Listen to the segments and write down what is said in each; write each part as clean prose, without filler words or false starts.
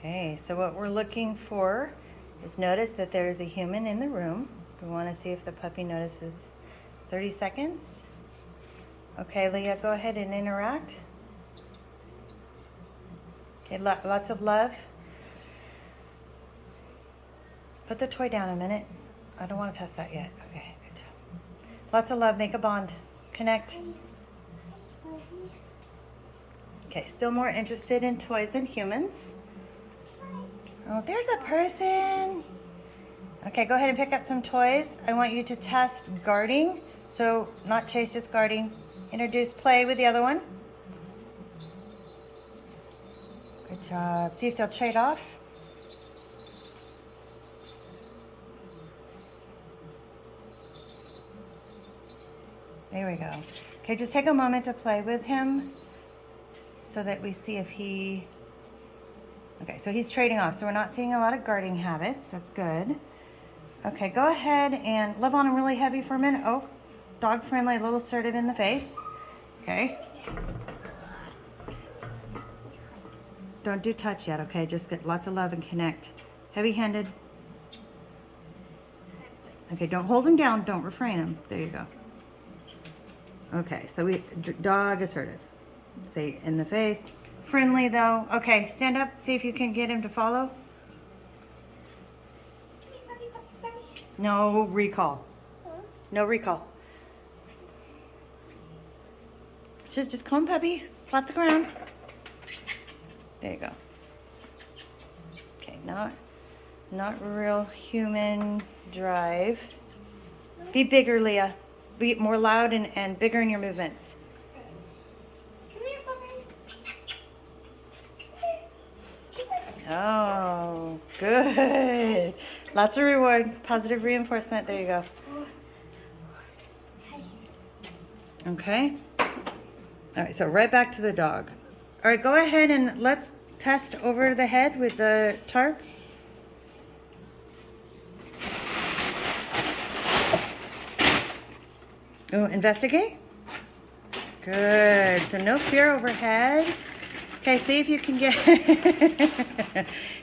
Okay, so what we're looking for is notice that there's a human in the room. We want to see if the puppy notices. 30 seconds. Okay, Leah, go ahead and interact. Okay, lots of love. Put the toy down a minute. I don't want to test that yet. Okay, good job. Lots of love, make a bond. Connect. Okay, still more interested in toys than humans. Oh, there's a person. Okay, go ahead and pick up some toys. I want you to test guarding. So not chase, just guarding. Introduce play with the other one. Good job. See if they'll trade off. There we go. Okay, just take a moment to play with him so that we see if he... Okay, so he's trading off. So we're not seeing a lot of guarding habits. That's good. Okay, go ahead and love on him really heavy for a minute. Oh, dog friendly, a little assertive in the face. Okay. Don't do touch yet, okay? Just get lots of love and connect. Heavy-handed. Okay, don't hold him down. Don't refrain him. There you go. Okay, so dog assertive. Say in the face. Friendly though. Okay, stand up. See if you can get him to follow. No recall. No recall. Just come, puppy. Slap the ground. There you go. Okay, not real human drive. Be bigger, Leah. Be more loud and bigger in your movements. Oh, good. Lots of reward. Positive reinforcement. There you go. Okay. All right, so right back to the dog. All right, go ahead and let's test over the head with the tarp. Oh, investigate. Good. So no fear overhead. Okay, see if you can get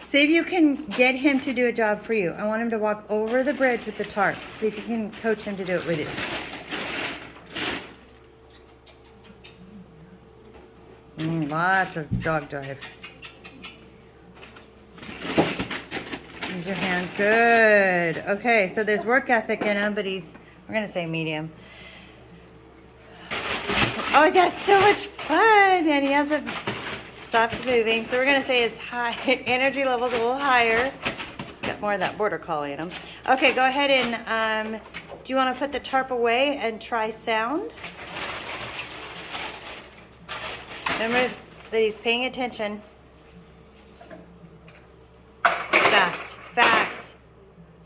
see if you can get him to do a job for you. I want him to walk over the bridge with the tarp. See if you can coach him to do it with you. Lots of dog drive. Use your hands. Good. Okay, so there's work ethic in him, but we're going to say medium. Oh, that's so much fun. And he hasn't stopped moving. So we're going to say his energy level's a little higher. He's got more of that border collie in him. Okay, go ahead and, do you want to put the tarp away and try sound? Remember that he's paying attention. Fast, fast,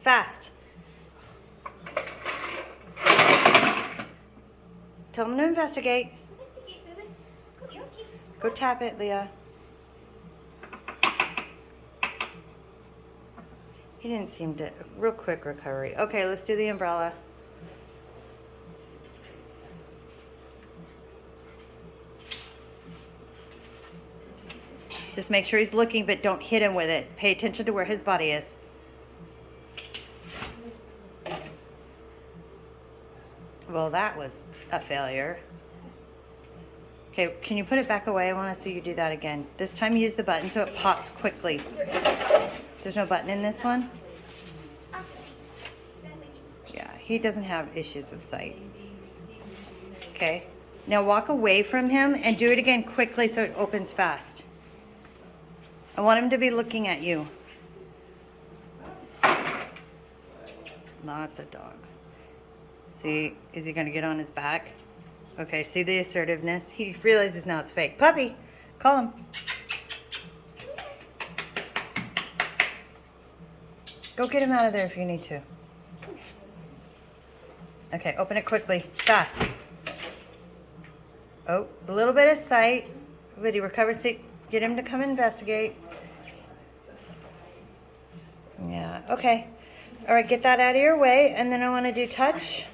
fast. Tell him to investigate. Go tap it, Leah. He didn't seem to... Real quick recovery. Okay, let's do the umbrella. Just make sure he's looking, but don't hit him with it. Pay attention to where his body is. Well, that was a failure. Okay, can you put it back away? I want to see you do that again. This time use the button so it pops quickly. There's no button in this one? Yeah, he doesn't have issues with sight. Okay, now walk away from him and do it again quickly so it opens fast. I want him to be looking at you. Lots of dog. See, is he going to get on his back? Okay, see the assertiveness? He realizes now it's fake. Puppy, call him. Go get him out of there if you need to. Okay, open it quickly, fast. Oh, a little bit of sight. But he recovered. See, get him to come investigate. Yeah, okay. All right, get that out of your way, and then I want to do touch.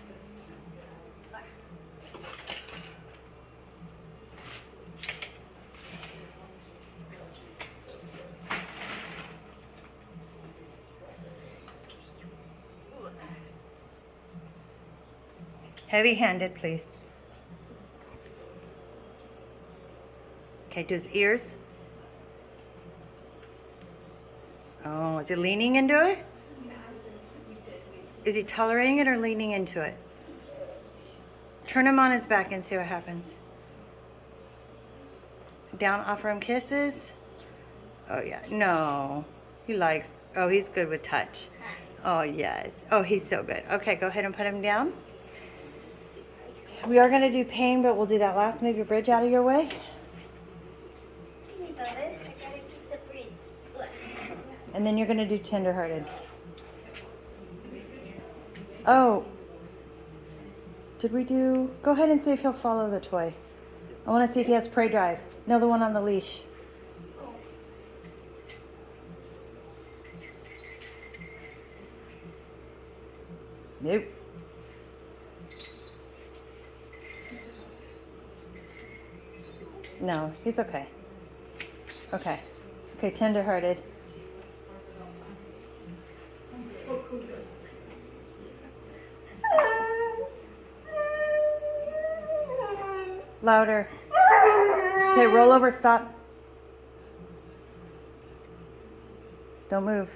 Heavy-handed, please. Okay, do his ears. Oh, is he leaning into it? Is he tolerating it or leaning into it? Turn him on his back and see what happens. Down, offer him kisses. Oh yeah, no. He likes, oh, he's good with touch. Oh yes, oh, he's so good. Okay, go ahead and put him down. We are gonna do pain, but we'll do that last. Move your bridge out of your way. And then you're gonna do tenderhearted. Oh, did we do, go ahead and see if he'll follow the toy. I wanna see if he has prey drive. No, the one on the leash. Nope. No, he's okay. Okay. Okay, tenderhearted. Louder. Okay, roll over, stop. Don't move.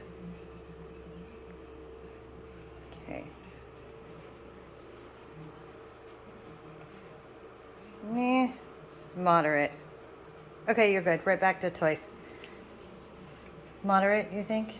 Okay. Moderate. Okay, you're good. Right back to toys. Moderate, you think?